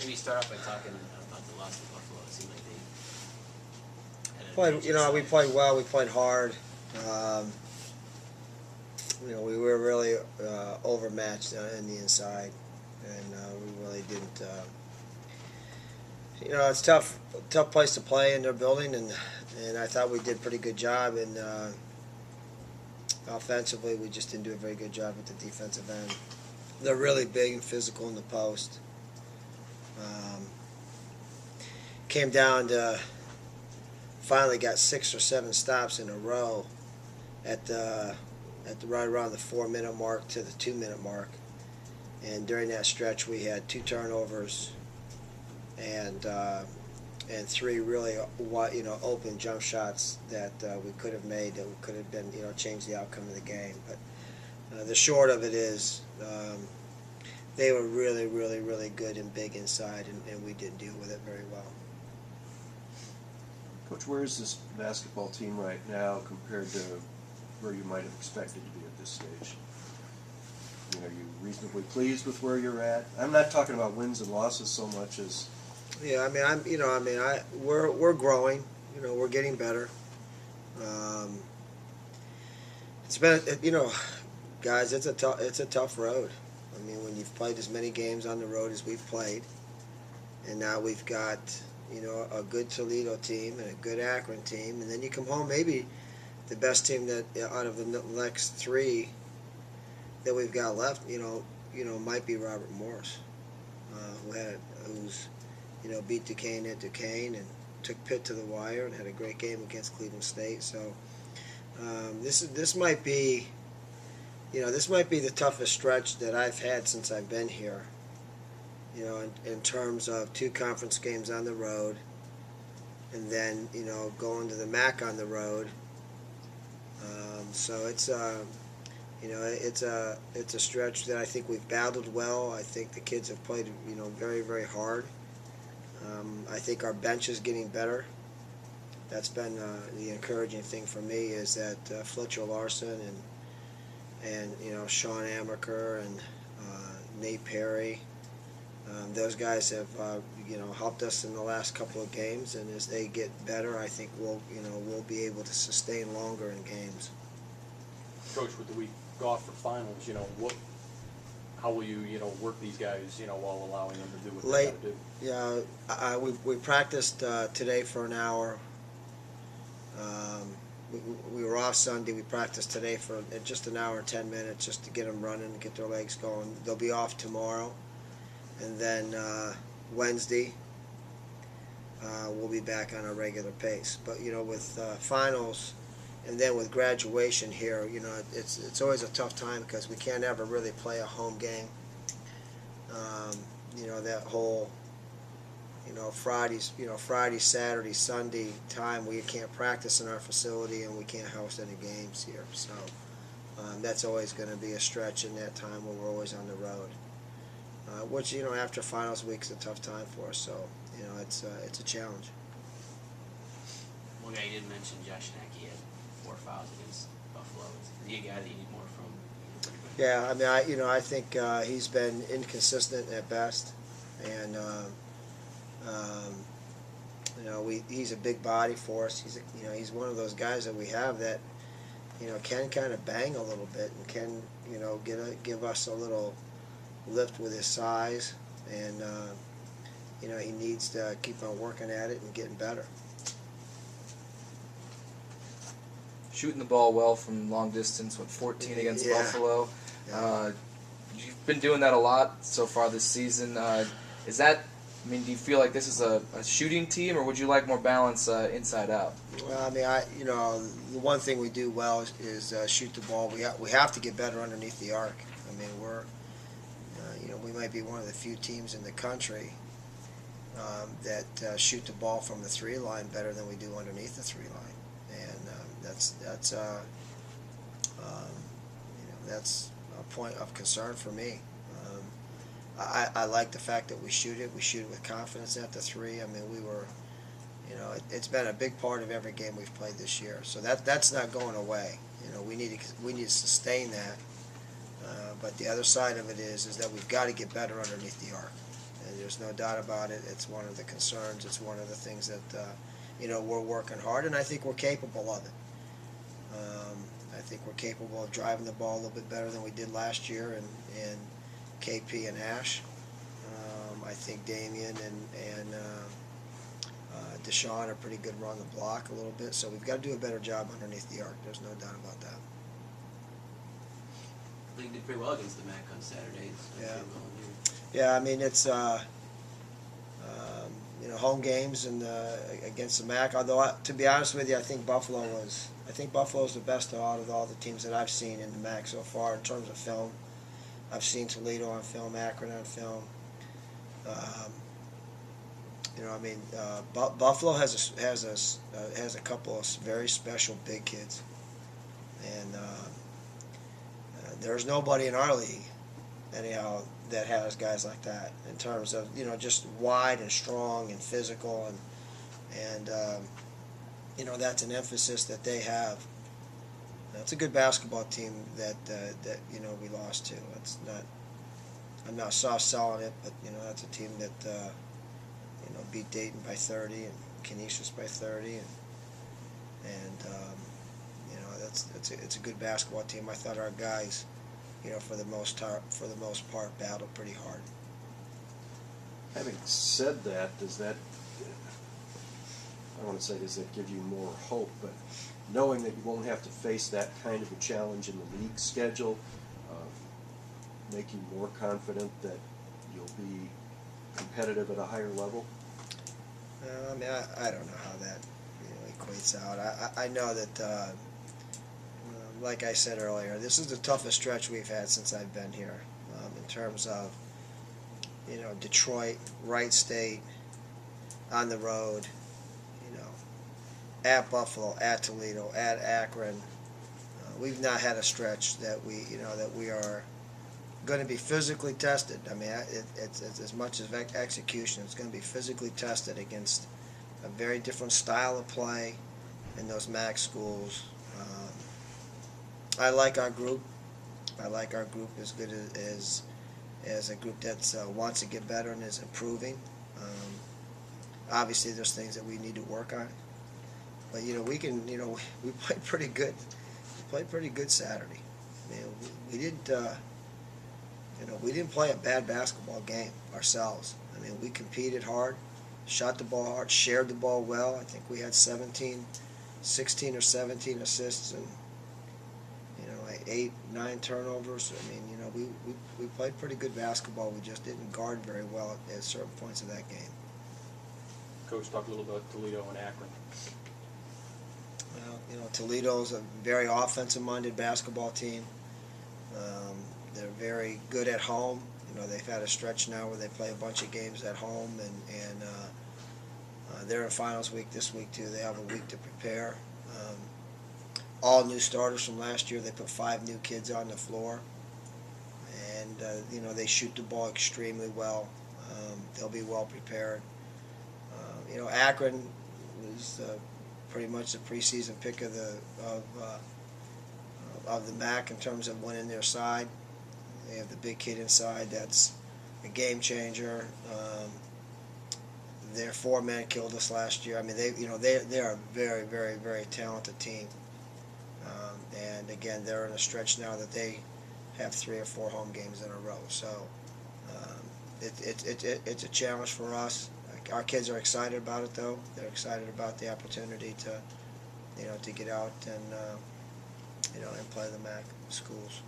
Maybe start off by talking about the loss to Buffalo. It seemed like we played well. We played hard. We were really overmatched in the inside, and we really didn't. It's tough place to play in their building, and I thought we did a pretty good job. And offensively, we just didn't do a very good job at the defensive end. They're really big and physical in the post. Came down to finally got 6 or 7 stops in a row at the right around the 4-minute mark to the 2-minute mark, and during that stretch we had 2 turnovers and 3 really open jump shots that we could have made that could have been changed the outcome of the game. But the short of it is they were really, really, really good and big inside, and we didn't deal with it very well. Coach, where is this basketball team right now compared to where you might have expected to be at this stage? Are you reasonably pleased with where you're at? I'm not talking about wins and losses so much as. Yeah, we're growing. We're getting better. It's been, guys, it's a tough road. I mean, when you've played as many games on the road as we've played, and now we've got a good Toledo team and a good Akron team, and then you come home, maybe the best team that out of the next 3 that we've got left, might be Robert Morris, who's beat Duquesne at Duquesne and took Pitt to the wire and had a great game against Cleveland State. So this might be the toughest stretch that I've had since I've been here. In terms of 2 conference games on the road, and then going to the MAC on the road. So it's it's a stretch that I think we've battled well. I think the kids have played very, very hard. I think our bench is getting better. That's been the encouraging thing for me, is that Fletcher Larson and Sean Amaker and Nate Perry. Those guys have helped us in the last couple of games, and as they get better, I think we'll be able to sustain longer in games. Coach, with the week off for finals, how will you work these guys while allowing them to do what they got to do? Yeah, we practiced today for an hour. We were off Sunday. We practiced today for just an hour and 10 minutes just to get them running and get their legs going. They'll be off tomorrow. And then Wednesday, we'll be back on our regular pace. But with finals, and then with graduation here, it's always a tough time because we can't ever really play a home game. That whole Friday, Saturday, Sunday time we can't practice in our facility and we can't host any games here. So that's always going to be a stretch in that time when we're always on the road. Which after finals week is a tough time for us, so it's a challenge. One guy you didn't mention, Josh Nack, he had 4 fouls against Buffalo. Is he a guy that you need more from? Yeah, I think he's been inconsistent at best, and he's a big body for us. He's one of those guys that we have that can kind of bang a little bit and can give us a little lift with his size, and he needs to keep on working at it and getting better. Shooting the ball well from long distance, 14 against Buffalo. Yeah. You've been doing that a lot so far this season. Do you feel like this is a shooting team, or would you like more balance inside out? Well, the one thing we do well is shoot the ball. We have to get better underneath the arc. We might be one of the few teams in the country that shoot the ball from the 3 line better than we do underneath the 3 line, and that's a point of concern for me. I like the fact that we shoot it. We shoot it with confidence at the 3. It's been a big part of every game we've played this year. So that's not going away. We need to sustain that. But the other side of it is that we've got to get better underneath the arc, and there's no doubt about it. It's one of the concerns. It's one of the things that we're working hard, and I think we're capable of it. I think we're capable of driving the ball a little bit better than we did last year, and KP and Ash. I think Damian and Deshaun are pretty good run the block a little bit, so we've got to do a better job underneath the arc. There's no doubt about that. League did pretty well against the MAC on Saturday. Yeah, I mean it's home games and against the MAC. Although to be honest with you, I think Buffalo's the best out of all the teams that I've seen in the MAC so far in terms of film. I've seen Toledo on film, Akron on film. Buffalo has a couple of very special big kids, and there's nobody in our league, anyhow, that has guys like that in terms of just wide and strong and physical, and that's an emphasis that they have. It's a good basketball team that we lost to. It's not. I'm not soft selling it, but that's a team that beat Dayton by 30 and Canisius by 30, and it's a good basketball team. I thought our guys, for the most part, battled pretty hard. Having said that, does that give you more hope? But knowing that you won't have to face that kind of a challenge in the league schedule, make you more confident that you'll be competitive at a higher level? I don't know how that equates out. I know that, like I said earlier, this is the toughest stretch we've had since I've been here, in terms of Detroit, Wright State, on the road, at Buffalo, at Toledo, at Akron. We've not had a stretch that we are going to be physically tested. I mean, it's as much as execution. It's going to be physically tested against a very different style of play in those MAC schools. I like our group. I like our group as good as a group that wants to get better and is improving. Obviously, there's things that we need to work on, but we can. We played pretty good. We played pretty good Saturday. We didn't. We didn't play a bad basketball game ourselves. I mean, we competed hard, shot the ball hard, shared the ball well. I think we had 16 or 17 assists and 8, 9 turnovers. I mean, we played pretty good basketball. We just didn't guard very well at certain points of that game. Coach, talk a little about Toledo and Akron. Well, Toledo's a very offensive-minded basketball team. They're very good at home. They've had a stretch now where they play a bunch of games at home, and they're in finals week this week too. They have a week to prepare. All new starters from last year. They put 5 new kids on the floor, and they shoot the ball extremely well. They'll be well prepared. Akron was pretty much the preseason pick of the MAC in terms of winning their side. They have the big kid inside that's a game changer. Their 4-man killed us last year. I mean, they're a very, very, very talented team. And again, they're in a stretch now that they have 3 or 4 home games in a row. So it's a challenge for us. Our kids are excited about it, though. They're excited about the opportunity to get out and and play the MAC schools.